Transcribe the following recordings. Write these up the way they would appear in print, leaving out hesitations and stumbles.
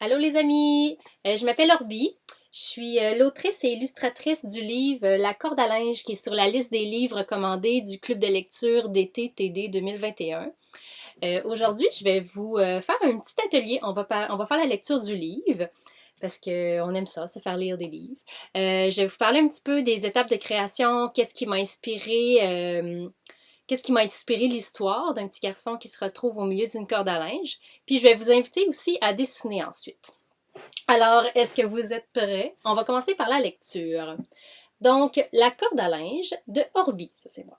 Allô les amis, je m'appelle Orbi, je suis l'autrice et illustratrice du livre La corde à linge qui est sur la liste des livres recommandés du club de lecture d'été TD 2021. Aujourd'hui, je vais vous faire un petit atelier, on va faire la lecture du livre parce qu'on aime ça, se faire lire des livres. Je vais vous parler un petit peu des étapes de création, qu'est-ce qui m'a inspiré l'histoire d'un petit garçon qui se retrouve au milieu d'une corde à linge. Puis je vais vous inviter aussi à dessiner ensuite. Alors, est-ce que vous êtes prêts? On va commencer par la lecture. Donc, La corde à linge de Orbi, ça c'est moi.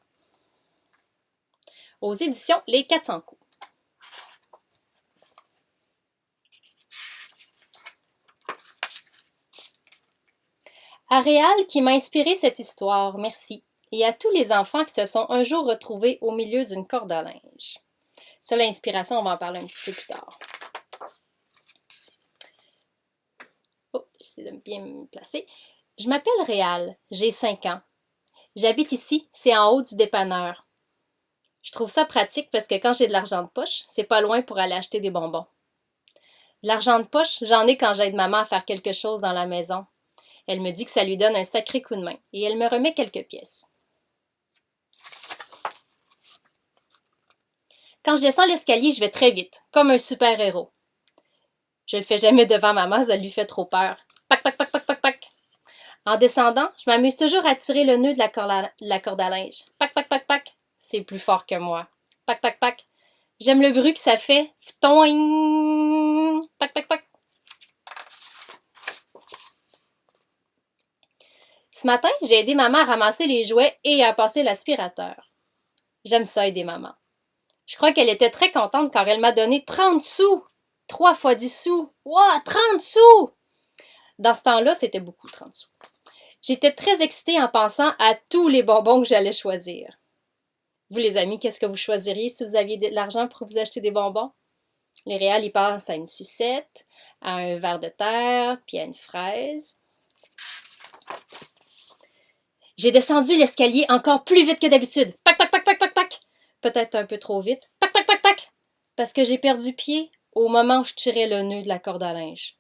Aux éditions Les 400 coups. À Réal qui m'a inspiré cette histoire, merci. Et à tous les enfants qui se sont un jour retrouvés au milieu d'une corde à linge. Ça, l'inspiration, on va en parler un petit peu plus tard. Oh, j'essaie de bien me placer. Je m'appelle Réal, j'ai 5 ans. J'habite ici, c'est en haut du dépanneur. Je trouve ça pratique parce que quand j'ai de l'argent de poche, c'est pas loin pour aller acheter des bonbons. De l'argent de poche, j'en ai quand j'aide maman à faire quelque chose dans la maison. Elle me dit que ça lui donne un sacré coup de main et elle me remet quelques pièces. Quand je descends l'escalier, je vais très vite, comme un super-héros. Je le fais jamais devant maman, ça lui fait trop peur. Pac, pac, pac, pac, pac, pac. En descendant, je m'amuse toujours à tirer le nœud de la corde à linge. Pac, pac, pac, pac. C'est plus fort que moi. Pac, pac, pac. J'aime le bruit que ça fait. Ftoing! Pac, pac, pac. Ce matin, j'ai aidé maman à ramasser les jouets et à passer l'aspirateur. J'aime ça aider maman. Je crois qu'elle était très contente car elle m'a donné 30 sous. 3 fois 10 sous. Wow, 30 sous! Dans ce temps-là, c'était beaucoup, 30 sous. J'étais très excitée en pensant à tous les bonbons que j'allais choisir. Vous, les amis, qu'est-ce que vous choisiriez si vous aviez de l'argent pour vous acheter des bonbons? Les réals, ils passent à une sucette, à un ver de terre, puis à une fraise. J'ai descendu l'escalier encore plus vite que d'habitude. Pac, pac, pac, pac, pac, pac. Peut-être un peu trop vite. Pac, pac, pac, pac. Parce que j'ai perdu pied au moment où je tirais le nœud de la corde à linge.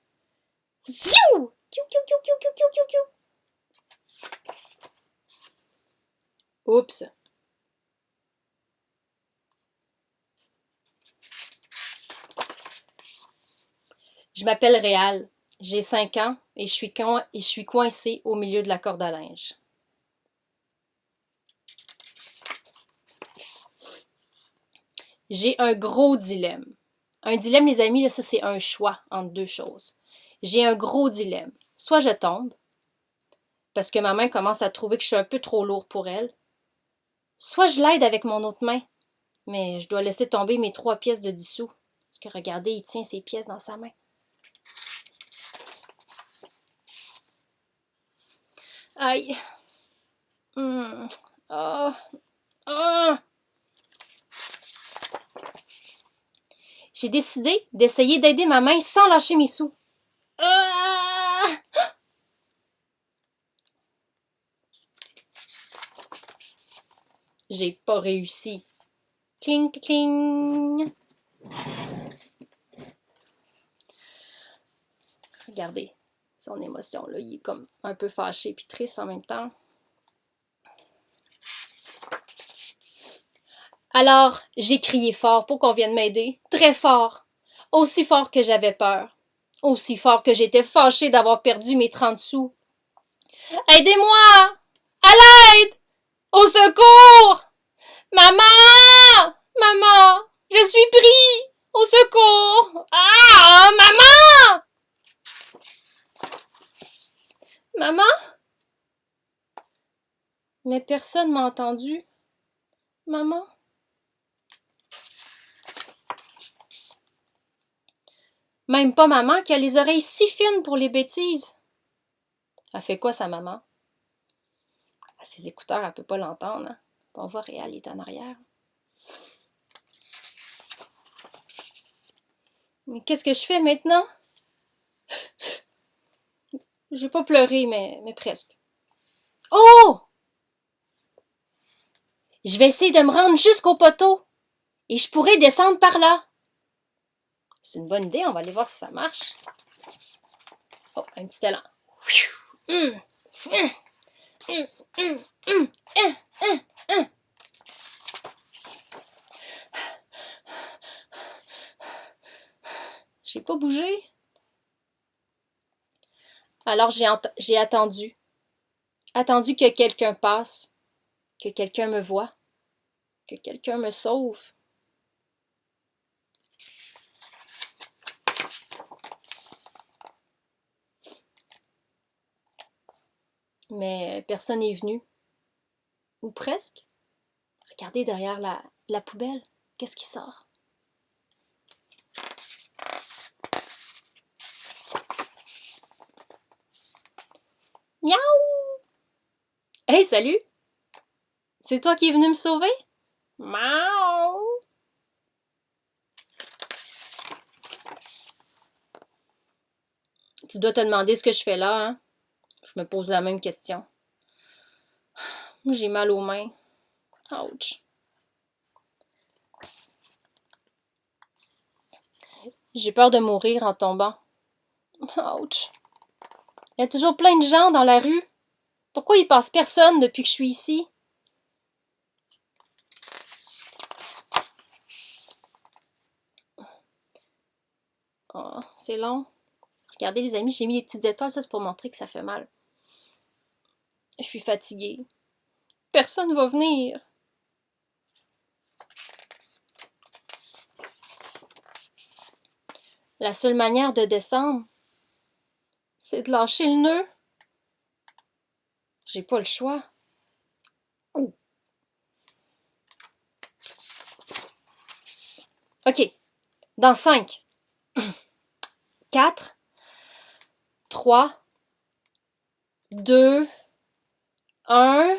Ziou! Kiou, kiou, kiou, kiou, kiou, kiou, kiou, kiou. Oups. Je m'appelle Réal, j'ai 5 ans et je suis coincée au milieu de la corde à linge. J'ai un gros dilemme. Un dilemme, les amis, là, ça c'est un choix entre deux choses. J'ai un gros dilemme. Soit je tombe, parce que ma main commence à trouver que je suis un peu trop lourd pour elle. Soit je l'aide avec mon autre main, mais je dois laisser tomber mes 3 pièces de 10 sous. Parce que regardez, il tient ses pièces dans sa main. Aïe. Oh. Oh. J'ai décidé d'essayer d'aider ma main sans lâcher mes sous. Ah! J'ai pas réussi. Cling, cling. Regardez son émotion, là. Il est comme un peu fâché puis triste en même temps. Alors, j'ai crié fort pour qu'on vienne m'aider. Très fort. Aussi fort que j'avais peur. Aussi fort que j'étais fâchée d'avoir perdu mes 30 sous. Aidez-moi! À l'aide! Au secours! Maman! Maman! Je suis pris! Au secours! Ah! Maman! Maman? Mais personne m'a entendu. Maman? Même pas maman qui a les oreilles si fines pour les bêtises. Elle fait quoi, sa maman? À ses écouteurs, elle peut pas l'entendre. Hein? On voit Réal est en arrière. Mais qu'est-ce que je fais maintenant? Je vais pas pleurer, mais presque. Oh! Je vais essayer de me rendre jusqu'au poteau. Et je pourrais descendre par là. C'est une bonne idée, on va aller voir si ça marche. Oh, un petit élan. Hum, hum, hum, hum, hum, hum. J'ai pas bougé. Alors j'ai attendu. Attendu que quelqu'un passe, que quelqu'un me voie, que quelqu'un me sauve. Mais personne n'est venu. Ou presque. Regardez derrière la poubelle. Qu'est-ce qui sort? Miaou! Hey, salut! C'est toi qui es venu me sauver? Miaou! Tu dois te demander ce que je fais là, hein? Je me pose la même question. J'ai mal aux mains. Ouch! J'ai peur de mourir en tombant. Ouch! Il y a toujours plein de gens dans la rue. Pourquoi il passe personne depuis que je suis ici? Oh, c'est long. Regardez les amis, j'ai mis des petites étoiles, ça c'est pour montrer que ça fait mal. Je suis fatiguée. Personne ne va venir. La seule manière de descendre, c'est de lâcher le nœud. J'ai pas le choix. OK. Dans 5, 4, 3, 2, 1.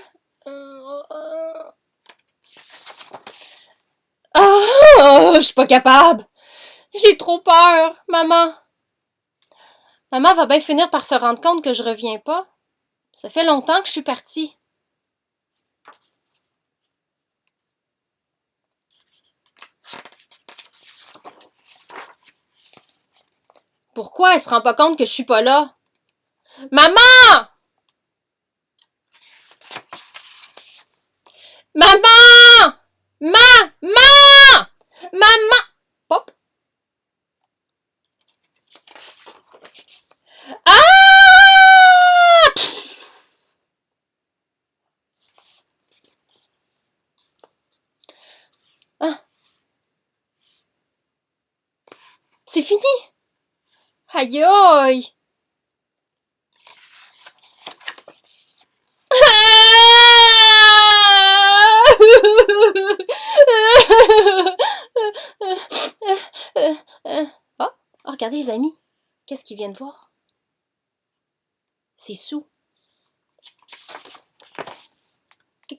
Ah! Je suis pas capable. J'ai trop peur, maman. Maman va bien finir par se rendre compte que je reviens pas. Ça fait longtemps que je suis partie. Pourquoi elle se rend pas compte que je suis pas là? Maman! Maman! Maman! Maman! Pop! Ah! Pff! Ah! C'est fini! Aïe aïe! Oh, regardez les amis. Qu'est-ce qu'ils viennent voir? C'est Sue.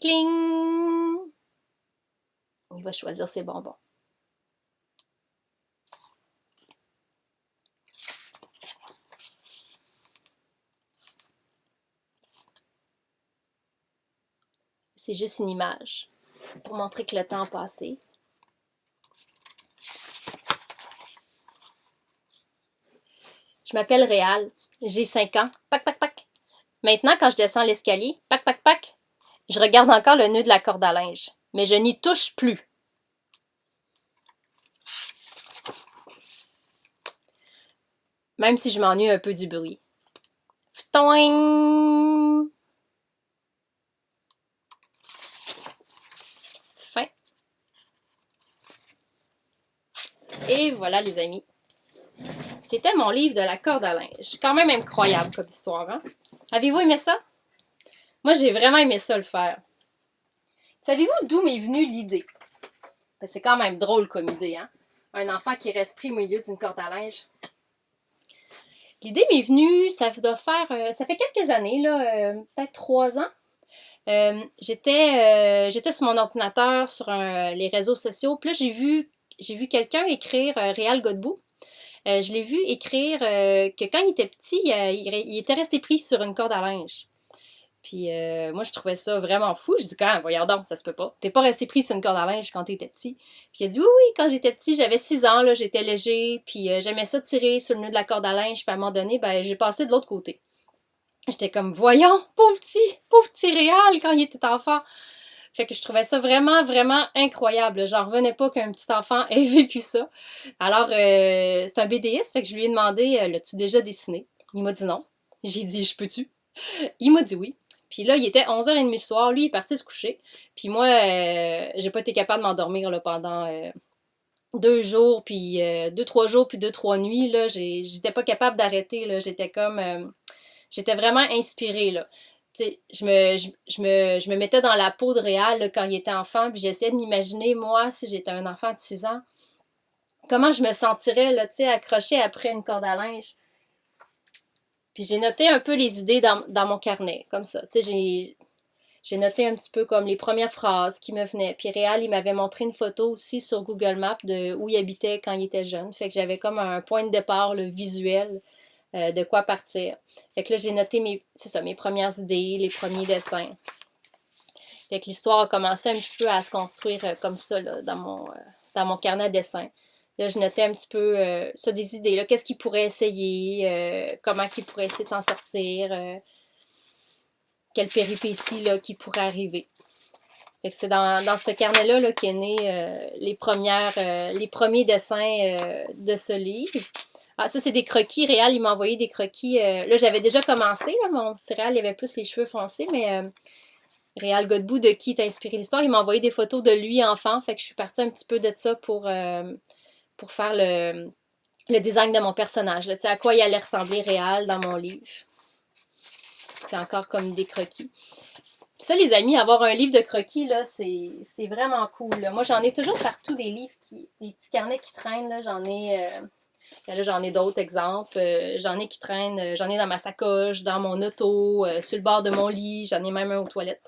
Cling! Il va choisir ses bonbons. C'est juste une image pour montrer que le temps a passé. Je m'appelle Réal. J'ai 5 ans. Pac, pac, pac. Maintenant, quand je descends l'escalier, pac, pac, pac, je regarde encore le nœud de la corde à linge. Mais je n'y touche plus. Même si je m'ennuie un peu du bruit. Toing! Fin. Et voilà les amis. C'était mon livre de la corde à linge. Quand même incroyable comme histoire, hein? Avez-vous aimé ça? Moi, j'ai vraiment aimé ça le faire. Savez-vous d'où m'est venue l'idée? Ben, c'est quand même drôle comme idée, hein? Un enfant qui reste pris au milieu d'une corde à linge. L'idée m'est venue, ça fait quelques années, là, peut-être 3 ans. J'étais sur mon ordinateur, sur les réseaux sociaux, puis là, j'ai vu quelqu'un écrire Réal Godbout. Je l'ai vu écrire que quand il était petit, il était resté pris sur une corde à linge. Puis moi, je trouvais ça vraiment fou. Je dis, quand, voyons donc, ça se peut pas. T'es pas resté pris sur une corde à linge quand t'étais petit. Puis il a dit, oui, oui, quand j'étais petit, j'avais 6 ans, là, j'étais léger, puis j'aimais ça tirer sur le nœud de la corde à linge, puis à un moment donné, ben, j'ai passé de l'autre côté. J'étais comme, voyons, pauvre petit Réal quand il était enfant. Fait que je trouvais ça vraiment, vraiment incroyable. J'en revenais pas qu'un petit enfant ait vécu ça. Alors, c'est un BDiste, fait que je lui ai demandé, l'as-tu déjà dessiné? Il m'a dit non. J'ai dit, je peux-tu? Il m'a dit oui. Puis là, il était 11h30 le soir, lui, il est parti se coucher. Puis moi, j'ai pas été capable de m'endormir là, pendant 2 jours, puis 2-3 jours, puis 2-3 nuits. Là, j'étais pas capable d'arrêter. Là, j'étais comme... j'étais vraiment inspirée, là. Tu sais, je me mettais dans la peau de Réal là, quand il était enfant, puis j'essayais de m'imaginer, moi, si j'étais un enfant de 6 ans, comment je me sentirais, là, tu sais, accrochée après une corde à linge. Puis j'ai noté un peu les idées dans mon carnet, comme ça. Tu sais, j'ai noté un petit peu comme les premières phrases qui me venaient. Puis Réal, il m'avait montré une photo aussi sur Google Maps de où il habitait quand il était jeune. Fait que j'avais comme un point de départ, le visuel, de quoi partir. Fait que là, j'ai noté mes premières idées, les premiers dessins. Fait que l'histoire a commencé un petit peu à se construire comme ça, là, dans mon carnet de dessin. Là, je notais un petit peu ça, des idées. Là, qu'est-ce qu'il pourrait essayer, comment qu'il pourrait essayer de s'en sortir, quelle péripétie là, qui pourrait arriver. Fait que c'est dans ce carnet-là là, qu'est né les premiers dessins de ce livre. Ah, ça, c'est des croquis. Réal, il m'a envoyé des croquis. Là, j'avais déjà commencé. Là, mon petit Réal, il avait plus les cheveux foncés, mais Réal Godbout, de qui t'a inspiré l'histoire, il m'a envoyé des photos de lui enfant. Fait que je suis partie un petit peu de ça pour faire le design de mon personnage. Là, à quoi il allait ressembler Réal dans mon livre. C'est encore comme des croquis. Puis ça, les amis, avoir un livre de croquis, là, c'est vraiment cool. Là. Moi, j'en ai toujours partout des livres, des petits carnets qui traînent. Là, j'en ai d'autres exemples. J'en ai qui traînent. J'en ai dans ma sacoche, dans mon auto, sur le bord de mon lit. J'en ai même un aux toilettes.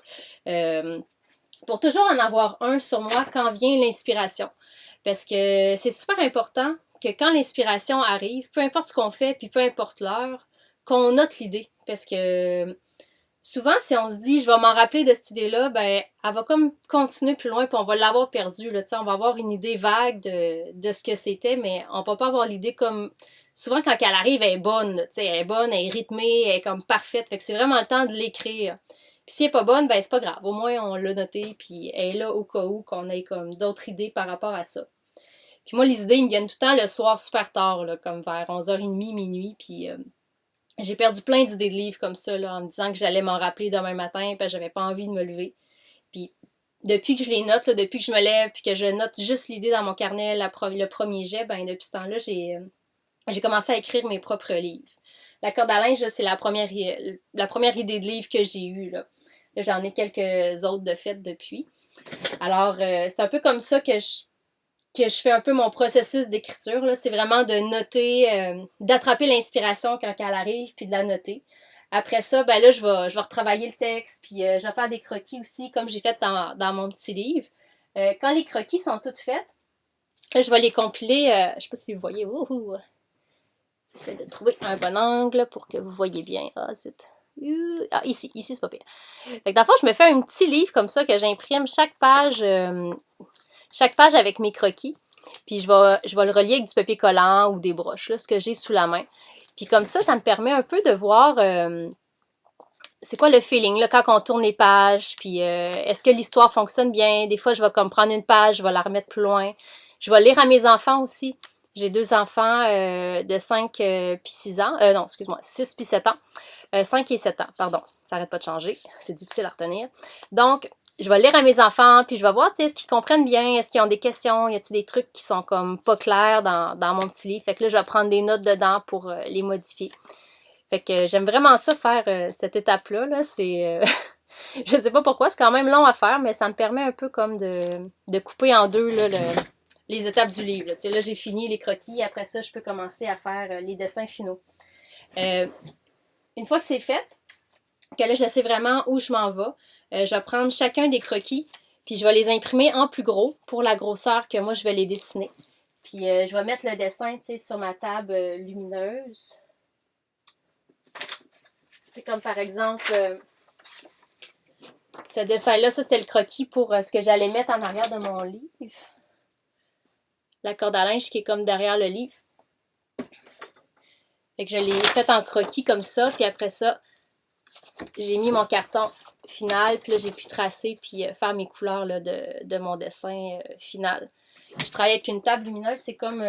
Pour toujours en avoir un sur moi quand vient l'inspiration. Parce que c'est super important que quand l'inspiration arrive, peu importe ce qu'on fait, puis peu importe l'heure, qu'on note l'idée. Parce que souvent, si on se dit, je vais m'en rappeler de cette idée-là, ben, elle va comme continuer plus loin, puis on va l'avoir perdue. Là, on va avoir une idée vague de ce que c'était, mais on va pas avoir l'idée comme... Souvent, quand elle arrive, elle est bonne. Là, elle est bonne, elle est rythmée, elle est comme parfaite. Fait que c'est vraiment le temps de l'écrire. Puis si elle est pas bonne, ben c'est pas grave. Au moins, on l'a noté, puis elle est là au cas où qu'on ait comme d'autres idées par rapport à ça. Puis moi, les idées, ils me viennent tout le temps le soir super tard, là, comme vers 11h30, minuit, puis... j'ai perdu plein d'idées de livres comme ça, là, en me disant que j'allais m'en rappeler demain matin, parce que j'avais pas envie de me lever. Puis depuis que je les note, là, depuis que je me lève, puis que je note juste l'idée dans mon carnet, le premier jet, ben depuis ce temps-là, j'ai commencé à écrire mes propres livres. La corde à linge, c'est la première idée de livre que j'ai eue. Là, j'en ai quelques autres de fait depuis. Alors, c'est un peu comme ça que je fais un peu mon processus d'écriture. Là. C'est vraiment de noter, d'attraper l'inspiration quand elle arrive, puis de la noter. Après ça, ben là, je vais retravailler le texte, puis je vais faire des croquis aussi, comme j'ai fait dans mon petit livre. Quand les croquis sont toutes faites, là, je vais les compiler. Je ne sais pas si vous voyez. J'essaie de trouver un bon angle pour que vous voyez bien. Ah, zut. Ah, ici, c'est pas pire. Fait que dans le fond, je me fais un petit livre comme ça que j'imprime chaque page avec mes croquis. Puis je vais le relier avec du papier collant ou des broches, là, ce que j'ai sous la main. Puis comme ça me permet un peu de voir c'est quoi le feeling, là, quand on tourne les pages, puis est-ce que l'histoire fonctionne bien. Des fois, je vais comme prendre une page, je vais la remettre plus loin. Je vais lire à mes enfants aussi. J'ai 2 enfants de 5 puis 6 ans. Non, excuse-moi, 6 puis 7 ans. 5 et 7 ans, pardon. Ça n'arrête pas de changer. C'est difficile à retenir. Donc, je vais lire à mes enfants, puis je vais voir, tu sais, est-ce qu'ils comprennent bien, est-ce qu'ils ont des questions, y a-t-il des trucs qui sont comme pas clairs dans mon petit livre. Fait que là, je vais prendre des notes dedans pour les modifier. Fait que j'aime vraiment ça, faire cette étape-là. Là. C'est, je sais pas pourquoi, c'est quand même long à faire, mais ça me permet un peu comme de couper en deux là, les étapes du livre. Là, tu sais, là j'ai fini les croquis, après ça, je peux commencer à faire les dessins finaux. Une fois que c'est fait, que là, je sais vraiment où je m'en vais, je vais prendre chacun des croquis, puis je vais les imprimer en plus gros pour la grosseur que moi, je vais les dessiner. Puis je vais mettre le dessin, tu sais, sur ma table lumineuse. C'est comme par exemple, Ce dessin-là, ça c'était le croquis pour ce que j'allais mettre en arrière de mon livre. La corde à linge qui est comme derrière le livre. Fait que je l'ai fait en croquis comme ça, puis après ça, j'ai mis mon carton final, puis là j'ai pu tracer puis faire mes couleurs là, de mon dessin final. Je travaille avec une table lumineuse, c'est comme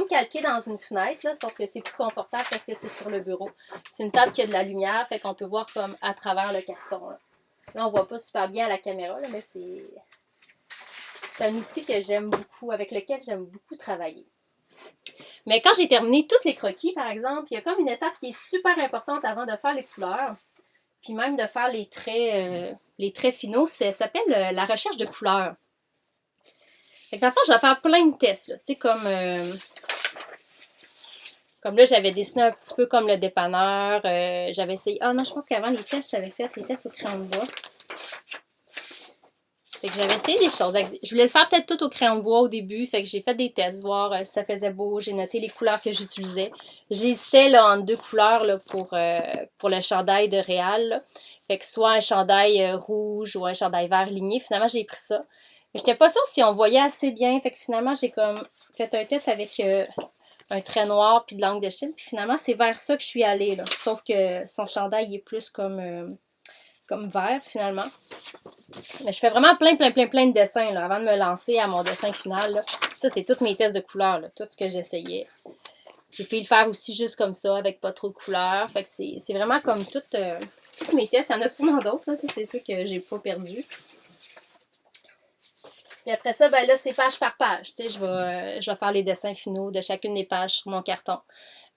calqué dans une fenêtre, là, sauf que c'est plus confortable parce que c'est sur le bureau. C'est une table qui a de la lumière, fait qu'on peut voir comme à travers le carton. Là on voit pas super bien à la caméra, là, mais c'est un outil que j'aime beaucoup, avec lequel j'aime beaucoup travailler. Mais quand j'ai terminé tous les croquis, par exemple, il y a comme une étape qui est super importante avant de faire les couleurs, puis même de faire les traits finaux, ça s'appelle la recherche de couleurs. Fait que dans le fond, je vais faire plein de tests, là, tu sais, comme là, j'avais dessiné un petit peu comme le dépanneur, j'avais essayé, ah non, je pense qu'avant les tests, j'avais fait les tests au crayon de bois. Fait que j'avais essayé des choses. Je voulais le faire peut-être tout au crayon de bois au début. Fait que j'ai fait des tests, voir si ça faisait beau. J'ai noté les couleurs que j'utilisais. J'hésitais là, entre deux couleurs là, pour le chandail de Réal. Là. Fait que soit un chandail rouge ou un chandail vert ligné. Finalement, j'ai pris ça. Mais j'étais pas sûre si on voyait assez bien. Fait que finalement, j'ai comme fait un test avec un trait noir puis de l'encre de Chine. Puis finalement, c'est vers ça que je suis allée. Là. Sauf que son chandail est plus comme vert finalement. Mais je fais vraiment plein de dessins là, avant de me lancer à mon dessin final. Là. Ça, c'est tous mes tests de couleurs, là, tout ce que j'essayais. J'ai fait le faire aussi juste comme ça, avec pas trop de couleurs. Fait que c'est vraiment comme tous mes tests. Il y en a sûrement d'autres, là. Ça, c'est sûr que j'ai pas perdu. Et après ça, ben là, c'est page par page. Tu sais, je vais faire les dessins finaux de chacune des pages sur mon carton.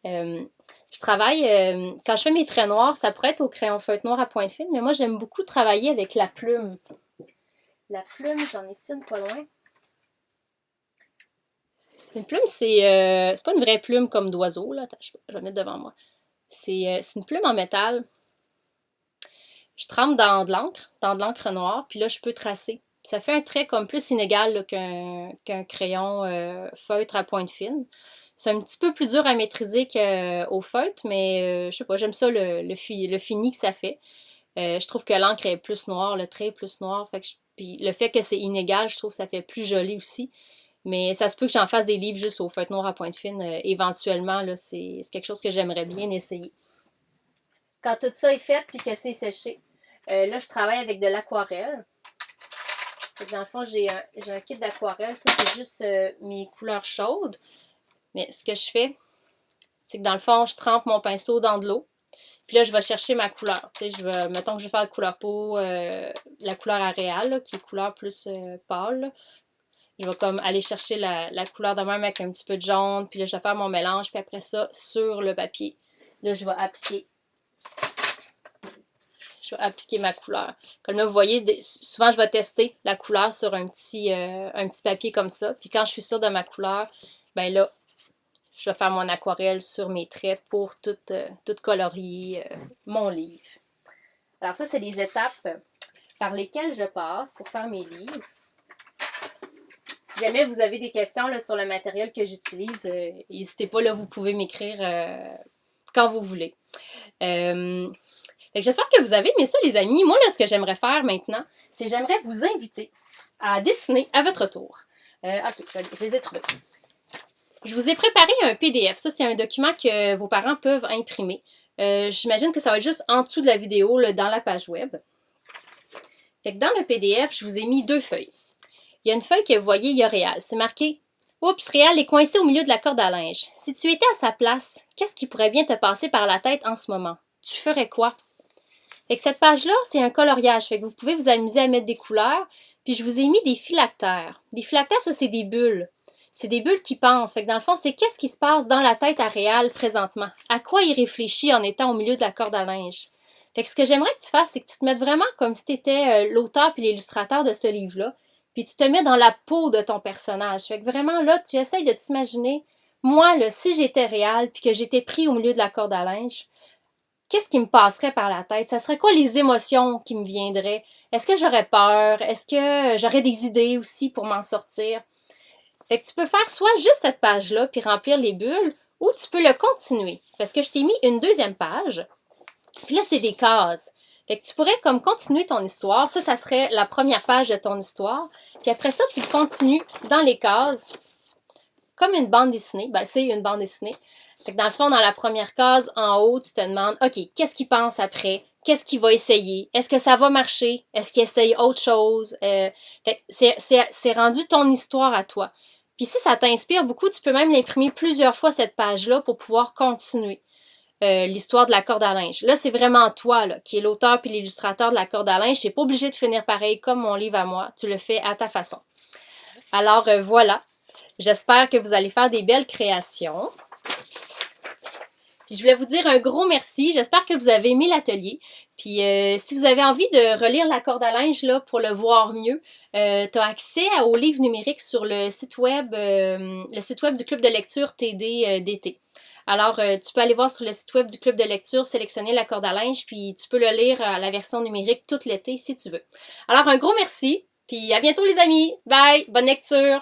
Je travaille, quand je fais mes traits noirs, ça pourrait être au crayon feutre noir à pointe fine, mais moi j'aime beaucoup travailler avec la plume. La plume, j'en ai une pas loin. Une plume, c'est pas une vraie plume comme d'oiseau, là. Attends, je vais la mettre devant moi. C'est une plume en métal. Je trempe dans de l'encre noire, puis là je peux tracer. Ça fait un trait comme plus inégal qu'un crayon feutre à pointe fine. C'est un petit peu plus dur à maîtriser qu'au feutre, mais je sais pas, j'aime ça le fini que ça fait. Je trouve que l'encre est plus noire, le trait est plus noir. Puis le fait que c'est inégal, je trouve que ça fait plus joli aussi. Mais ça se peut que j'en fasse des livres juste au feutre noir à pointe fine. Éventuellement, là, c'est quelque chose que j'aimerais bien essayer. Quand tout ça est fait puis que c'est séché, là, je travaille avec de l'aquarelle. Dans le fond, j'ai un kit d'aquarelle. Ça, c'est juste mes couleurs chaudes. Mais ce que je fais, c'est que dans le fond, je trempe mon pinceau dans de l'eau. Puis là, je vais chercher ma couleur. Tu sais, mettons que je vais faire la couleur peau, la couleur Réal, là, qui est couleur plus pâle. Là. Je vais comme aller chercher la couleur de même avec un petit peu de jaune. Puis là, je vais faire mon mélange. Puis après ça, sur le papier, là, je vais appliquer ma couleur. Comme là, vous voyez, souvent, je vais tester la couleur sur un petit papier comme ça. Puis quand je suis sûre de ma couleur, ben là, je vais faire mon aquarelle sur mes traits pour tout colorier mon livre. Alors ça, c'est les étapes par lesquelles je passe pour faire mes livres. Si jamais vous avez des questions là, sur le matériel que j'utilise, n'hésitez pas, là, vous pouvez m'écrire quand vous voulez. J'espère que vous avez aimé ça, les amis. Moi, là, ce que j'aimerais faire maintenant, c'est j'aimerais vous inviter à dessiner à votre tour. Ok, je les ai trouvés. Je vous ai préparé un PDF. Ça, c'est un document que vos parents peuvent imprimer. J'imagine que ça va être juste en dessous de la vidéo, là, dans la page web. Fait que dans le PDF, je vous ai mis 2 feuilles. Il y a une feuille que vous voyez, il y a Réal. C'est marqué « Oups, Réal est coincé au milieu de la corde à linge. Si tu étais à sa place, qu'est-ce qui pourrait bien te passer par la tête en ce moment? Tu ferais quoi? » Fait que cette page-là, c'est un coloriage. Fait que vous pouvez vous amuser à mettre des couleurs. Puis je vous ai mis des phylactères. Des phylactères, ça, c'est des bulles. C'est des bulles qui pensent. Fait que dans le fond, c'est qu'est-ce qui se passe dans la tête à Réal présentement? À quoi il réfléchit en étant au milieu de la corde à linge? Fait que ce que j'aimerais que tu fasses, c'est que tu te mettes vraiment comme si tu étais l'auteur puis l'illustrateur de ce livre-là. Puis tu te mets dans la peau de ton personnage. Fait que vraiment, là, tu essayes de t'imaginer, moi, là, si j'étais Réal puis que j'étais pris au milieu de la corde à linge, qu'est-ce qui me passerait par la tête? Ça serait quoi les émotions qui me viendraient? Est-ce que j'aurais peur? Est-ce que j'aurais des idées aussi pour m'en sortir? Fait que tu peux faire soit juste cette page-là puis remplir les bulles, ou tu peux le continuer. Parce que je t'ai mis une deuxième page. Puis là, c'est des cases. Fait que tu pourrais comme continuer ton histoire. Ça serait la première page de ton histoire. Puis après ça, tu continues dans les cases, comme une bande dessinée. Ben, c'est une bande dessinée. Fait que dans le fond, dans la première case, en haut, tu te demandes, OK, qu'est-ce qu'il pense après? Qu'est-ce qu'il va essayer? Est-ce que ça va marcher? Est-ce qu'il essaye autre chose? C'est rendu ton histoire à toi. Puis si ça t'inspire beaucoup, tu peux même l'imprimer plusieurs fois cette page-là pour pouvoir continuer l'histoire de la corde à linge. Là, c'est vraiment toi là, qui est l'auteur puis l'illustrateur de la corde à linge. Tu n'es pas obligé de finir pareil comme mon livre à moi. Tu le fais à ta façon. Alors voilà. J'espère que vous allez faire des belles créations. Puis je voulais vous dire un gros merci. J'espère que vous avez aimé l'atelier. Puis si vous avez envie de relire la corde à linge là, pour le voir mieux, tu as accès au livre numérique sur le site web du Club de lecture TD d'été. Alors, tu peux aller voir sur le site web du Club de lecture, sélectionner la corde à linge, puis tu peux le lire à la version numérique tout l'été si tu veux. Alors, un gros merci, puis à bientôt les amis. Bye! Bonne lecture!